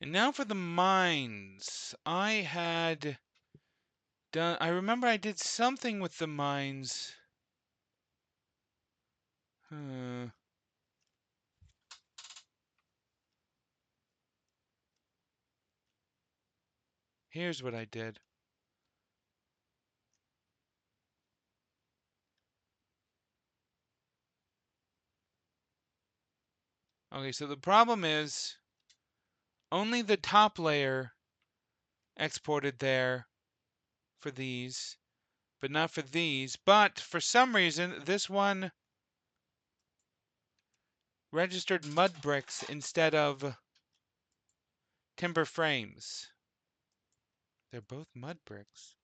And now for the mines. I remember I did something with the mines. Here's what I did. Okay, so the problem is only the top layer exported there for these, but not for these. But for some reason, this one registered mud bricks instead of timber frames. They're both mud bricks.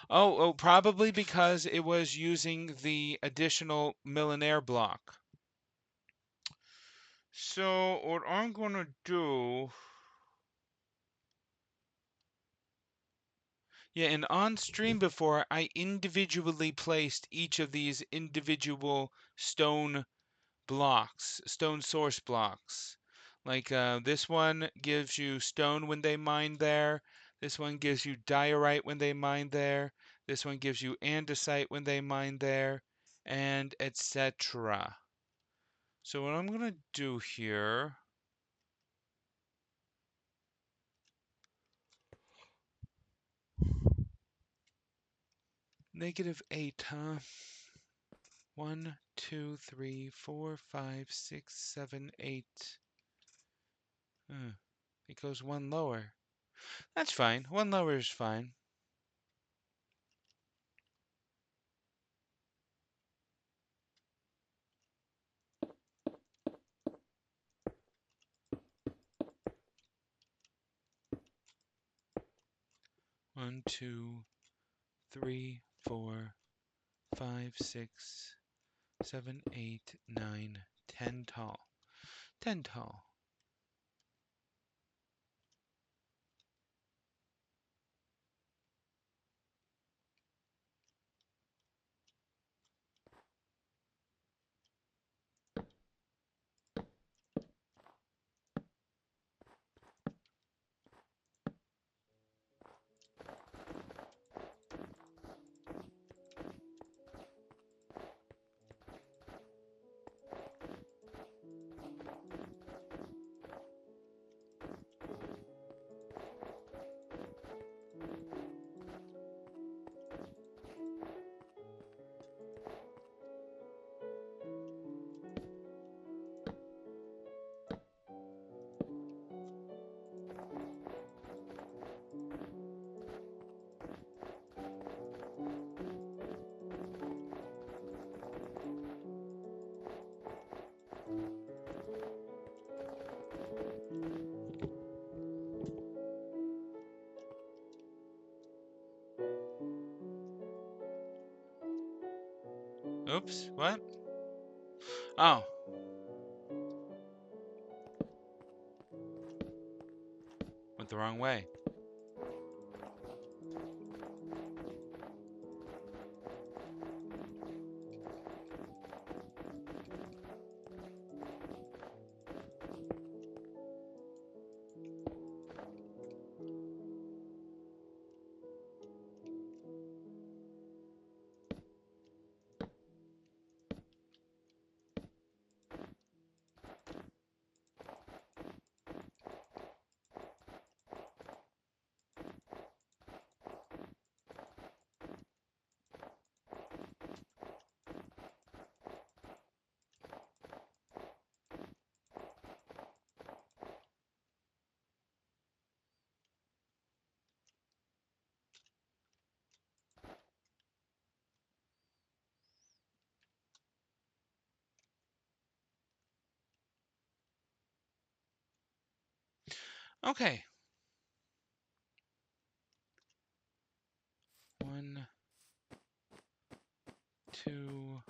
Oh, probably because it was using the additional Millenaire block. So what I'm going to do... Yeah, and on stream before, I individually placed each of these individual stone blocks, stone source blocks. Like this one gives you stone when they mine there. This one gives you diorite when they mine there. This one gives you andesite when they mine there, and etc. So what I'm going to do here... -8, huh? 1, 2, 3, 4, 5, 6, 7, 8. It goes one lower. That's fine. One lower is fine. One, 2, 3, 4, 5, 6, 7, 8, 9, 10 tall. 10 tall. Oops, what? Oh. Went the wrong way. Okay. 1, 2,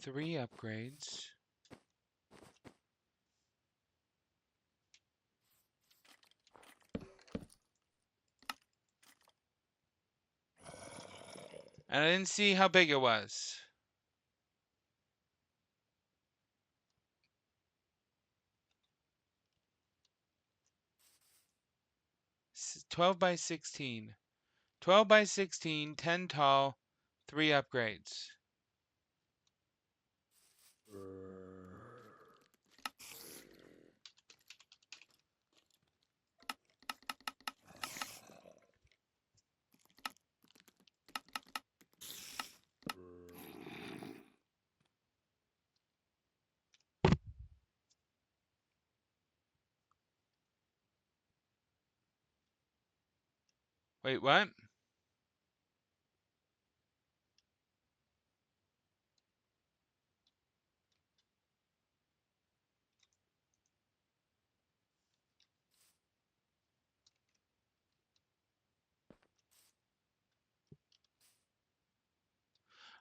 3 upgrades. And I didn't see how big it was. 12 by 16. 12 by 16, 10 tall, 3 upgrades. Wait, what?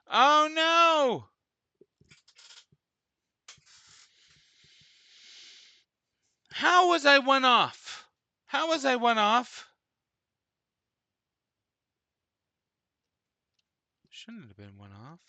Oh no! How was I one off? How was I one off? Shouldn't have been one off.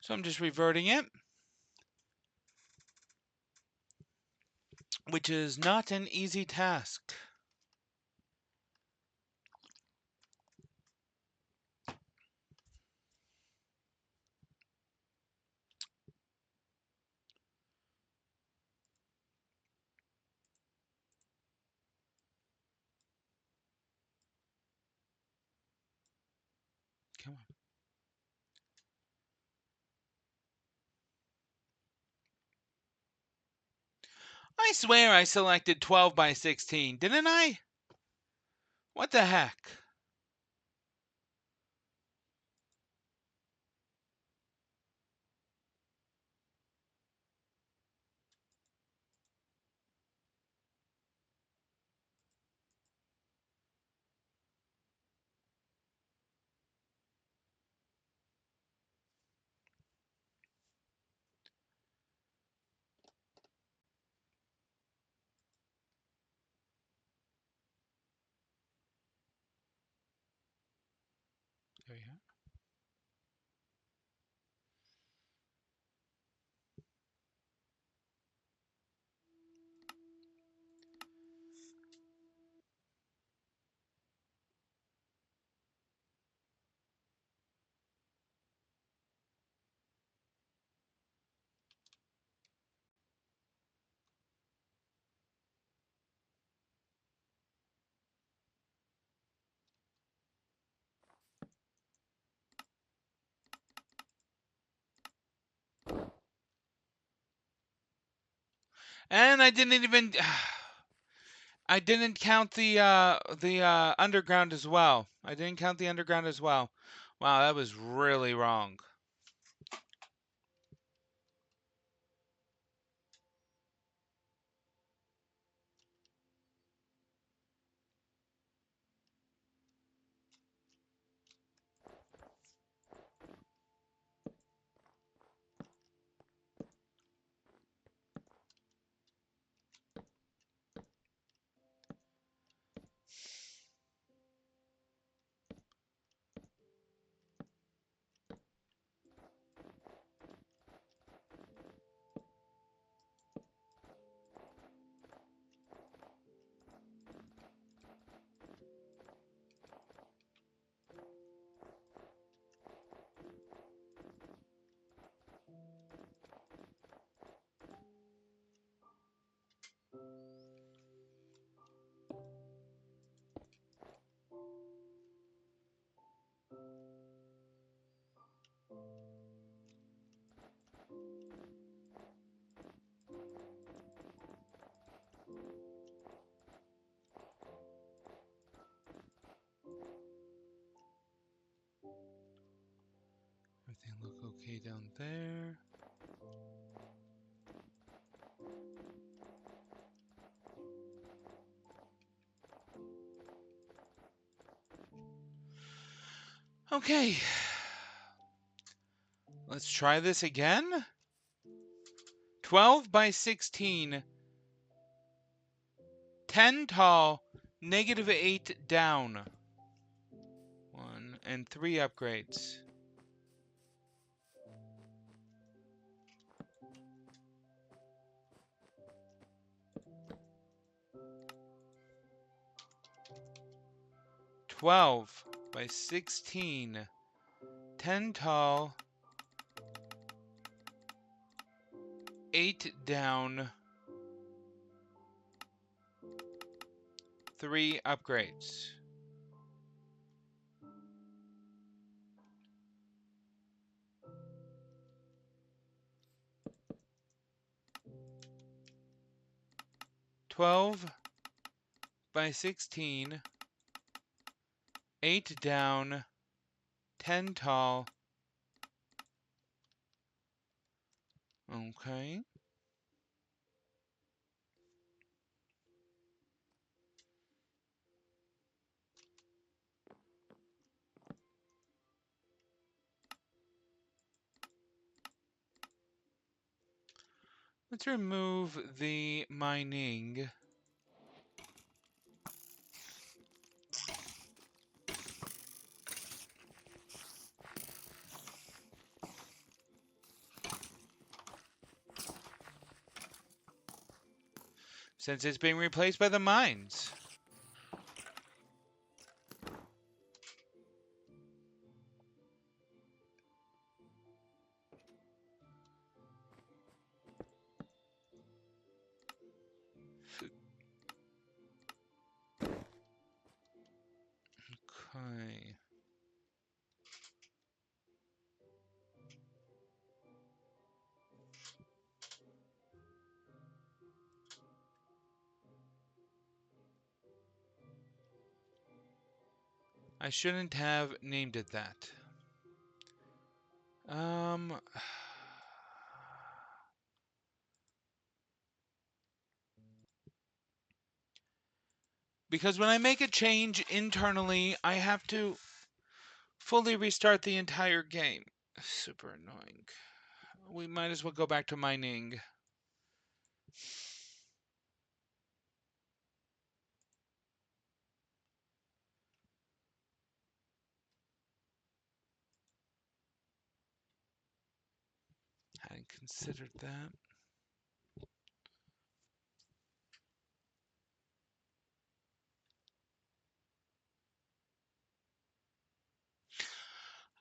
So I'm just reverting it, which is not an easy task. Come on. I swear I selected 12 by 16, didn't I? What the heck? There we go. And I didn't even I didn't count the underground as well. I didn't count the underground as well. Wow, that was really wrong. Okay, down there. Okay. Let's try this again. 12 by 16. 10 tall, -8 down. 1 and 3 upgrades. $12 by 16. 10 tall, 8 down, 3 upgrades. $12 by 16. 8 down, 10 tall. Okay. Let's remove the mining. Since it's being replaced by the mines. Okay. I shouldn't have named it that. Because when I make a change internally, I have to fully restart the entire game. Super annoying. We might as well go back to mining. Hadn't considered that.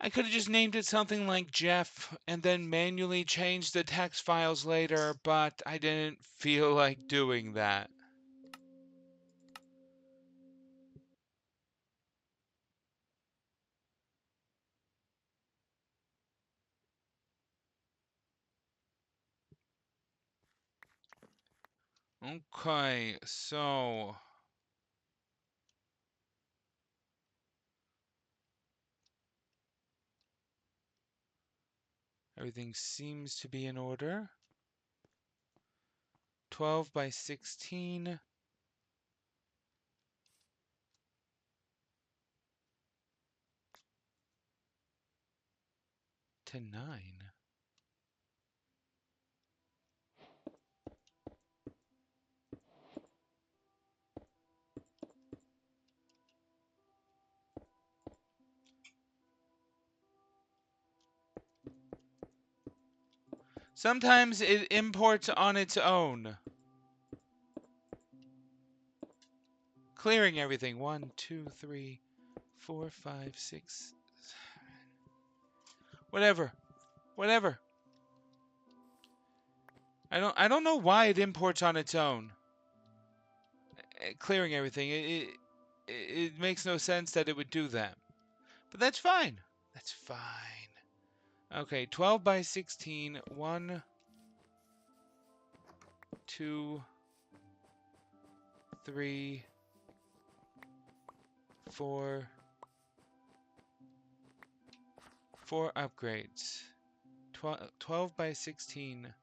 I could have just named it something like Jeff and then manually changed the text files later, but I didn't feel like doing that. Okay, so everything seems to be in order. 12 by 16. To 9. Sometimes it imports on its own. Clearing everything. 1, 2, 3, 4, 5, 6. Whatever. Whatever. I don't know why it imports on its own. Clearing everything. It makes no sense that it would do that. But that's fine. That's fine. Okay, 12 by 16. 1, 2, 3, 4. 4 upgrades. 12 by 16.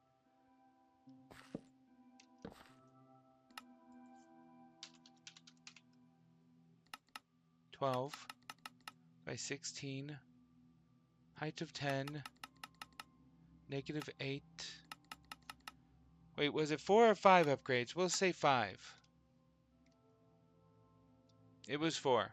12 by 16. Height of 10. -8. Wait, was it 4 or 5 upgrades? We'll say 5. It was 4.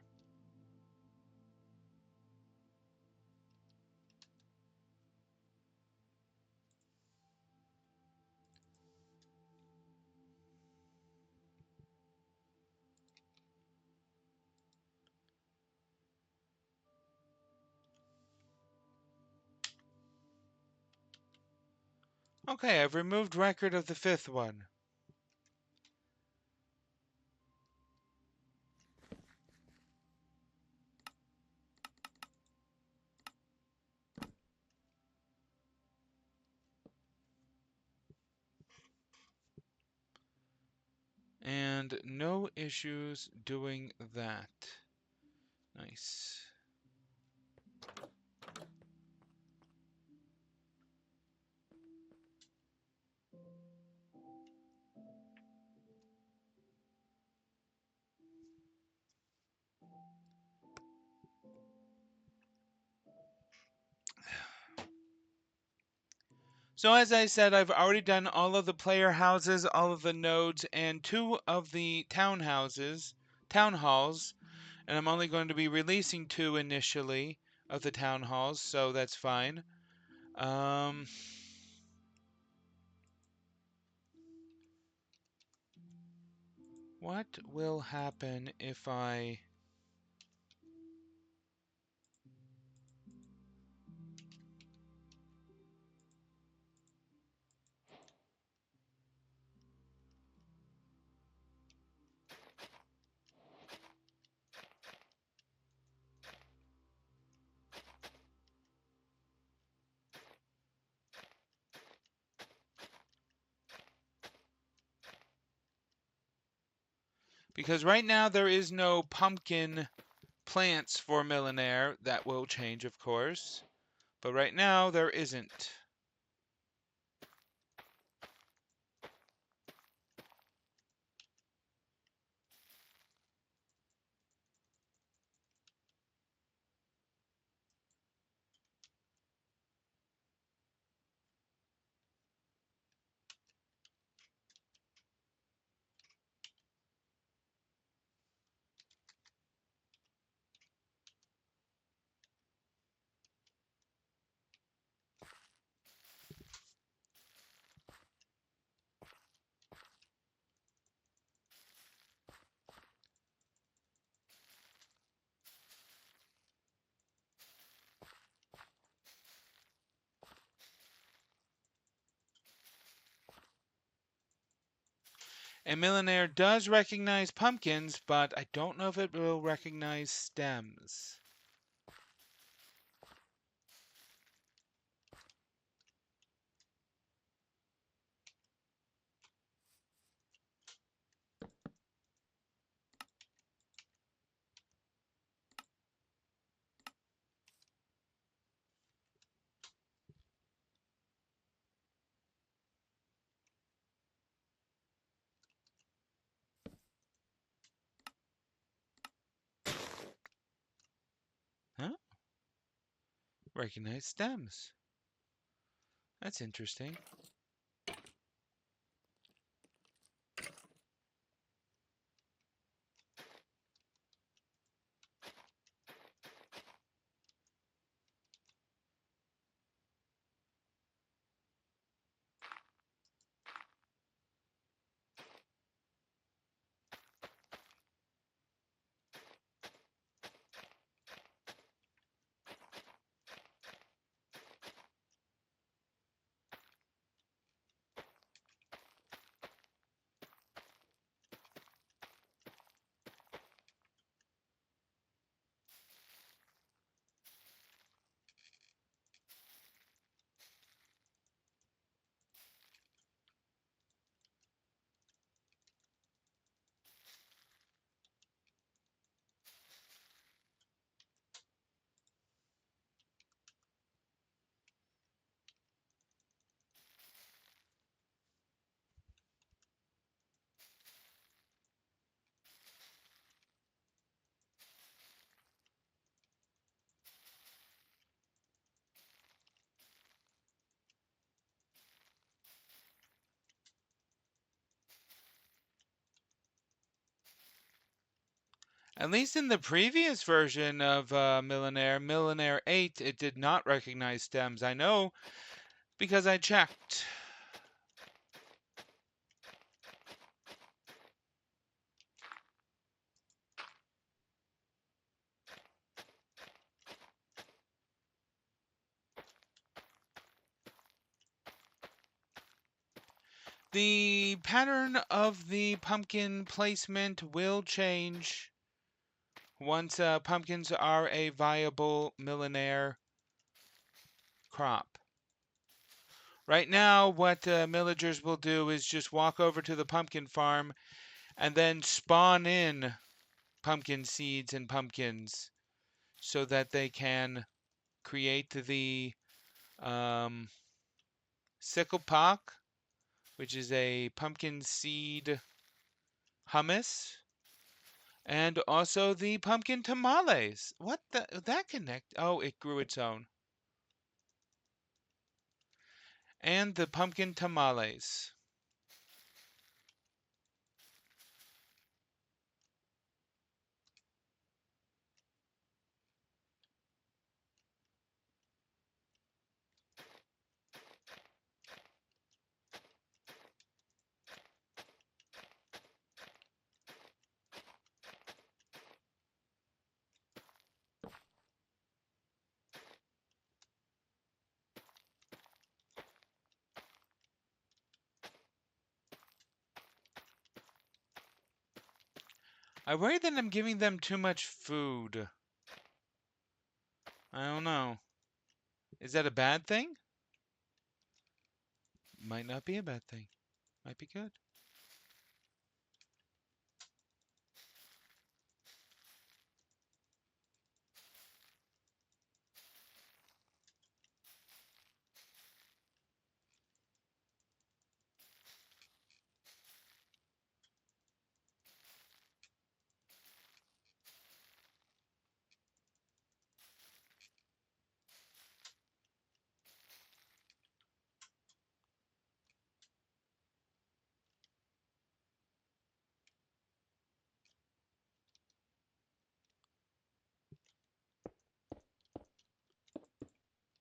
Okay, I've removed record of the 5th one. And no issues doing that. Nice. So as I said, I've already done all of the player houses, all of the nodes, and 2 of the town halls, and I'm only going to be releasing 2 initially of the town halls, so that's fine. What will happen if I... Because right now there is no pumpkin plants for Millenaire. That will change, of course. But right now there isn't. And Millenaire does recognize pumpkins, but I don't know if it will recognize stems. Huh? Recognize stems. That's interesting. At least in the previous version of Millenaire 8, it did not recognize stems. I know because I checked. The pattern of the pumpkin placement will change once pumpkins are a viable Millenaire crop. Right now, what millagers will do is just walk over to the pumpkin farm and then spawn in pumpkin seeds and pumpkins so that they can create the sickle pock, which is a pumpkin seed hummus, and also the pumpkin tamales. What the that connect? Oh, it grew its own. And the pumpkin tamales. I worry that I'm giving them too much food. I don't know. Is that a bad thing? Might not be a bad thing. Might be good.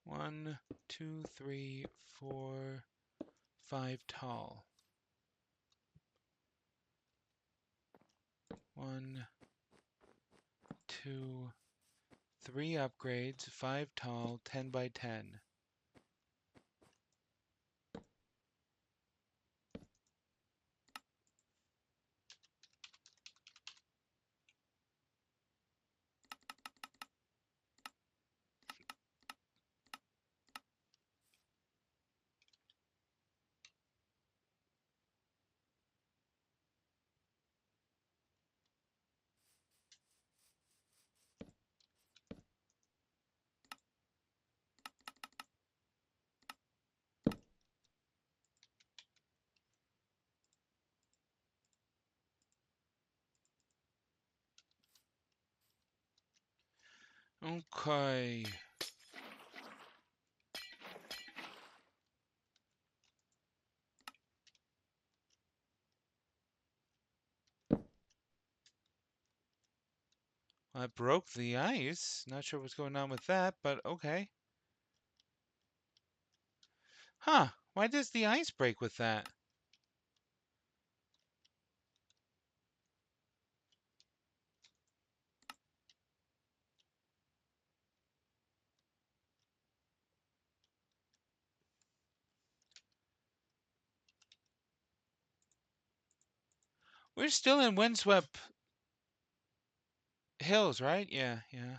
One, two, three, 4, 5 tall. 1, 2, 3 upgrades, 5 tall, 10 by 10. Okay. I broke the ice. Not sure what's going on with that, but okay. Huh. Why does the ice break with that? We're still in windswept hills, right? Yeah, yeah.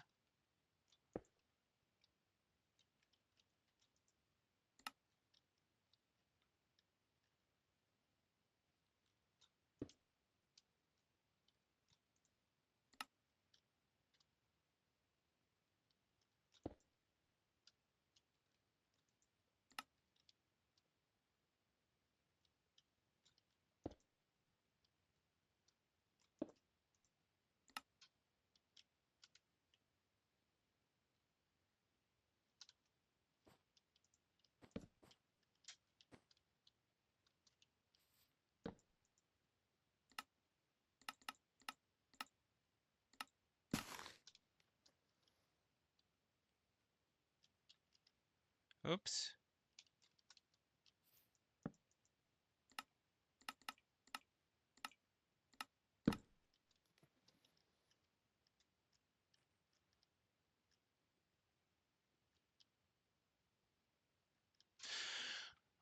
Oops.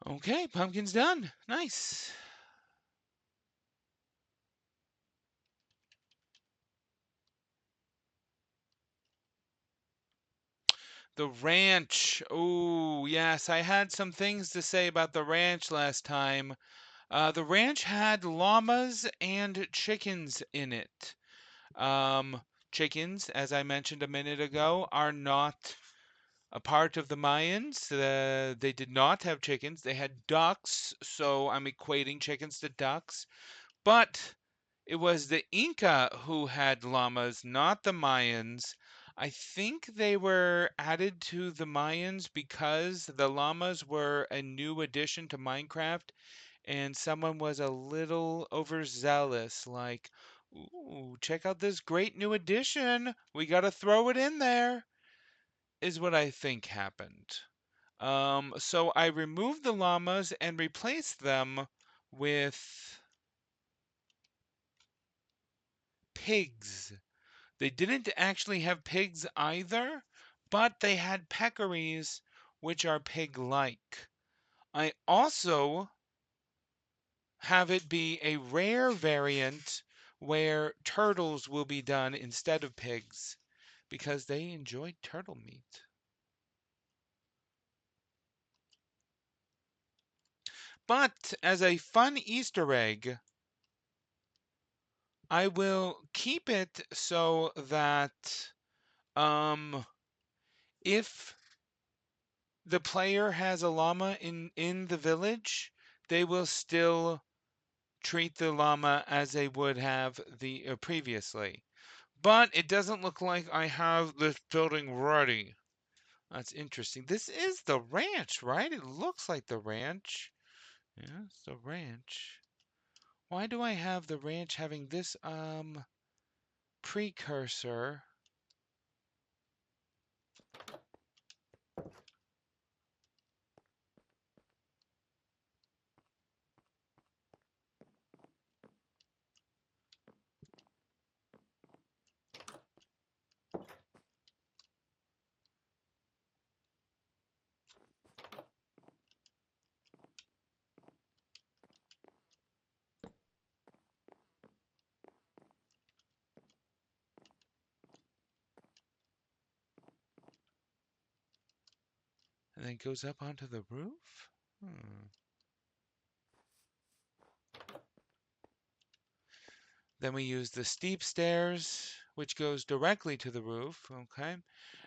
Okay, pumpkin's done. Nice. The ranch. Oh, yes, I had some things to say about the ranch last time. The ranch had llamas and chickens in it. Um, Chickens, as I mentioned a minute ago, are not a part of the Mayans. They did not have chickens. They had ducks, so I'm equating chickens to ducks. But it was the Inca who had llamas, not the Mayans. I think they were added to the Mayans because the llamas were a new addition to Minecraft and someone was a little overzealous, like, ooh, check out this great new addition. We got to throw it in there, is what I think happened. So I removed the llamas and replaced them with pigs. They didn't actually have pigs either, but they had peccaries, which are pig-like. I also have it be a rare variant where turtles will be done instead of pigs because they enjoy turtle meat. But as a fun Easter egg, I will keep it so that um, if the player has a llama in the village, they will still treat the llama as they would have the previously. But it doesn't look like I have this building ready. That's interesting. This is the ranch, right? It looks like the ranch. Yeah, it's the ranch. Why do I have the ranch having this precursor? And then goes up onto the roof? Hmm. Then we use the steep stairs, which goes directly to the roof. Okay.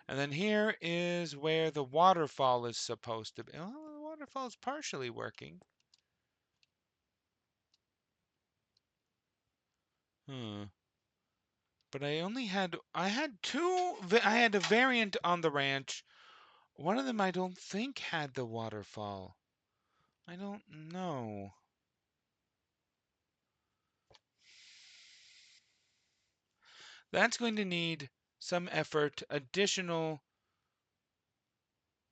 And then here is where the waterfall is supposed to be. Oh, the waterfall is partially working. Hmm. But I had I had a variant on the ranch. One of them I don't think had the waterfall. I don't know. That's going to need some effort, additional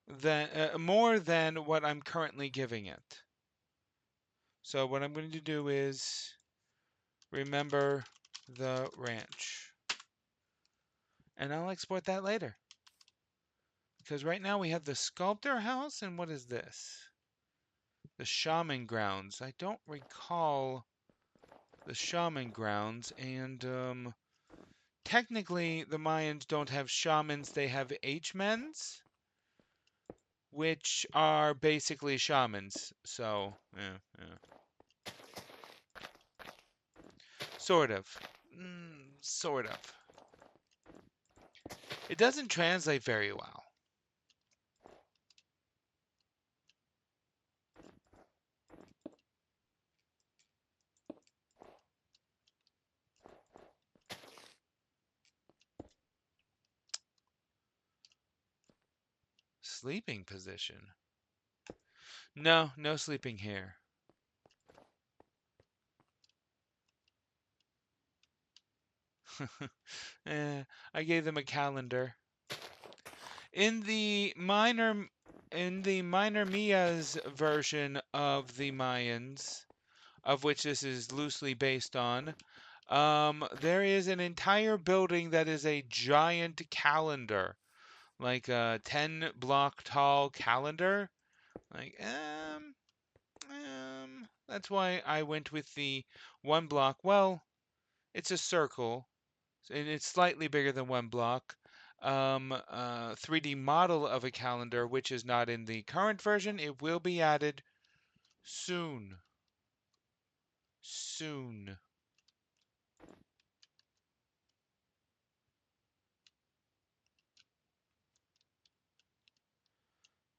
than more than what I'm currently giving it. So what I'm going to do is remember the ranch. And I'll export that later. Because right now we have the sculptor house, and what is this? The shaman grounds. I don't recall the shaman grounds, and technically the Mayans don't have shamans, they have H-mens, which are basically shamans. So, yeah, yeah. Sort of. Sort of. It doesn't translate very well. Sleeping position. No, no sleeping here. I gave them a calendar. In the minor in the Minor Mia's version of the Mayans, of which this is loosely based on, there is an entire building that is a giant calendar, like a 10 block tall calendar. Like, that's why I went with the 1 block. Well, it's a circle, and it's slightly bigger than 1 block. 3D model of a calendar, which is not in the current version. It will be added soon. Soon.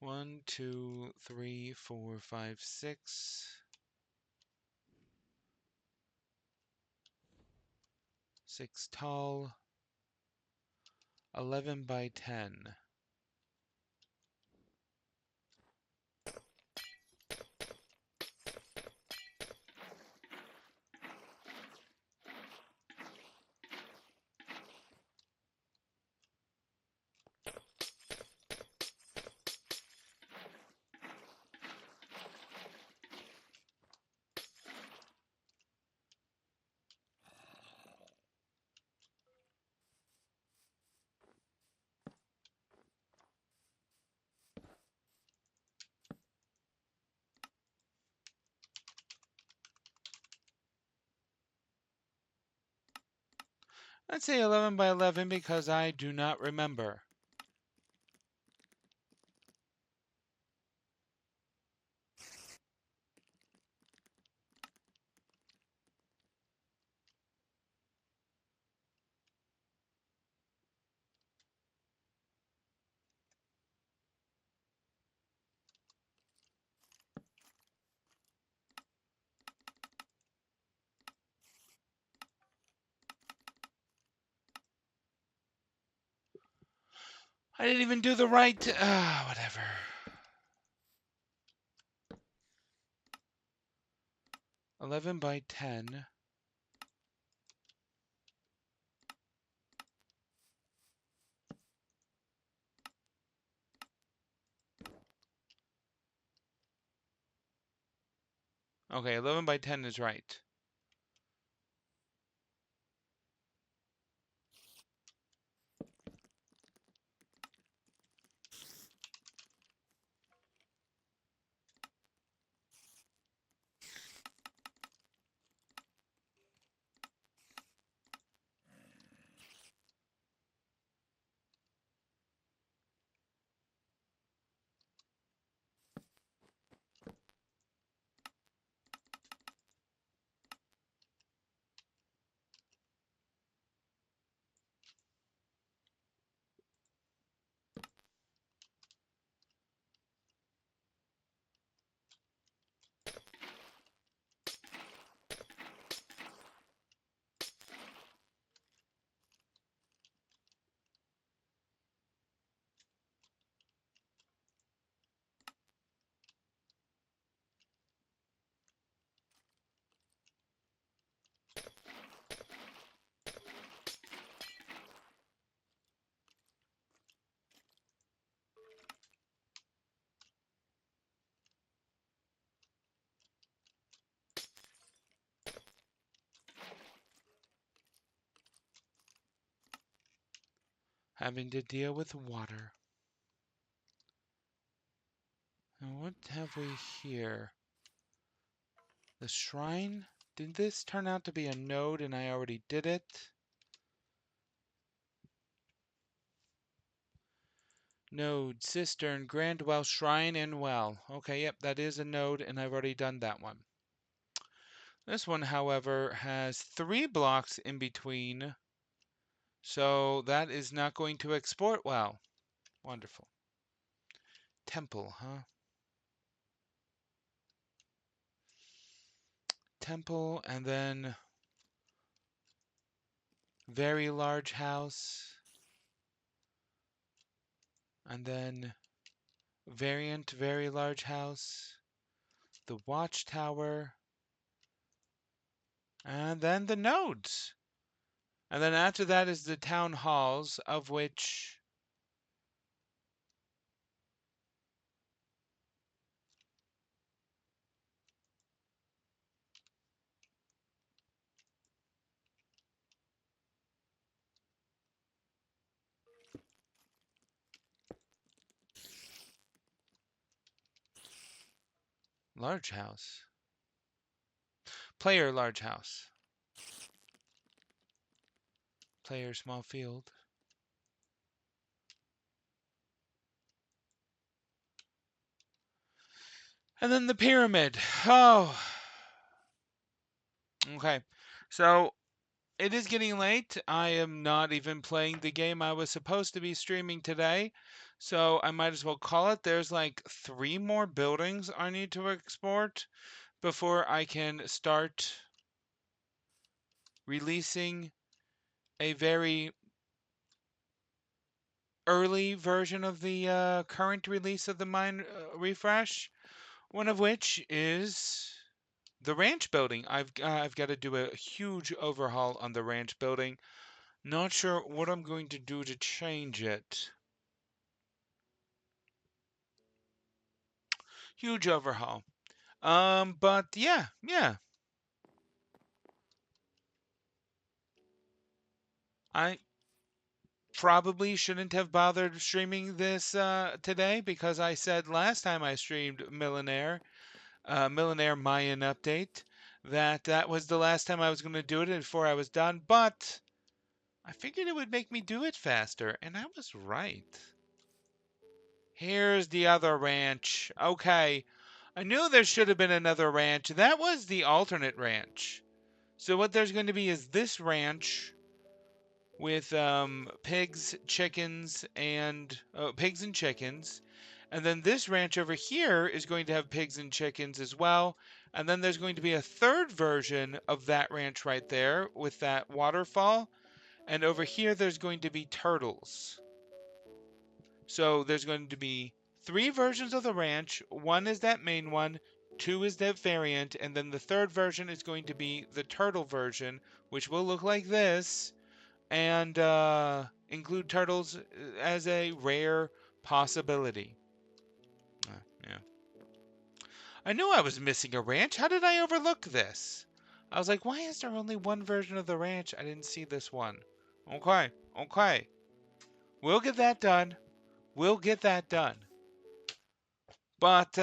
One, two, three, four, five, 6. 6 tall. 11 by 10. Let's say 11 by 11 because I do not remember. I didn't even do the right. Whatever. 11 by 10. Okay, 11 by 10 is right. Having to deal with water. And what have we here? The shrine? Did this turn out to be a node and I already did it? Node, cistern, grand well, shrine, and well. Okay, yep, that is a node and I've already done that one. This one, however, has 3 blocks in between, so that is not going to export well. Wonderful. Temple, huh? Temple, and then very large house, and then variant very large house, the watchtower, and then the nodes. And then after that is the town halls, of which Large house. Player large house. Player small field. And then the pyramid. Oh. Okay. So it is getting late. I am not even playing the game I was supposed to be streaming today. So I might as well call it. There's like 3 more buildings I need to export before I can start releasing a very early version of the current release of the Mayan Refresh. One of which is the ranch building. I've got to do a huge overhaul on the ranch building. Not sure what I'm going to do to change it. Huge overhaul. But yeah. I probably shouldn't have bothered streaming this today because I said last time I streamed Millenaire Mayan update, that was the last time I was going to do it before I was done. But I figured it would make me do it faster, and I was right. Here's the other ranch. Okay. I knew there should have been another ranch. That was the alternate ranch. So what there's going to be is this ranch with pigs, chickens, and pigs and chickens. And then this ranch over here is going to have pigs and chickens as well. And then there's going to be a third version of that ranch right there with that waterfall. And over here, there's going to be turtles. So there's going to be 3 versions of the ranch. One is that main one, 2 is that variant, and then the third version is going to be the turtle version, which will look like this, and include turtles as a rare possibility. Yeah. I knew I was missing a ranch. How did I overlook this? I was like, why is there only one version of the ranch? I didn't see this one. Okay. We'll get that done. We'll get that done. But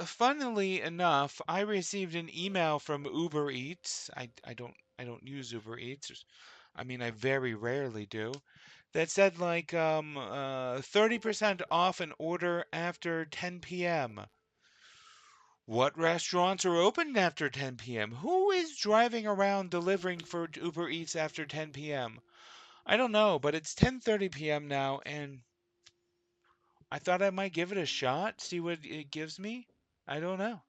funnily enough, I received an email from Uber Eats. I don't use Uber Eats. I mean, I very rarely do. That said like 30% off an order after 10 p.m. What restaurants are open after 10 p.m.? Who is driving around delivering for Uber Eats after 10 p.m.? I don't know, but it's 10:30 p.m. now, and I thought I might give it a shot, see what it gives me. I don't know.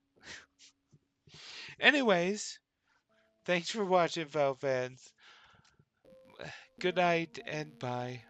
Anyways, thanks for watching, Fel fans. Good night and bye.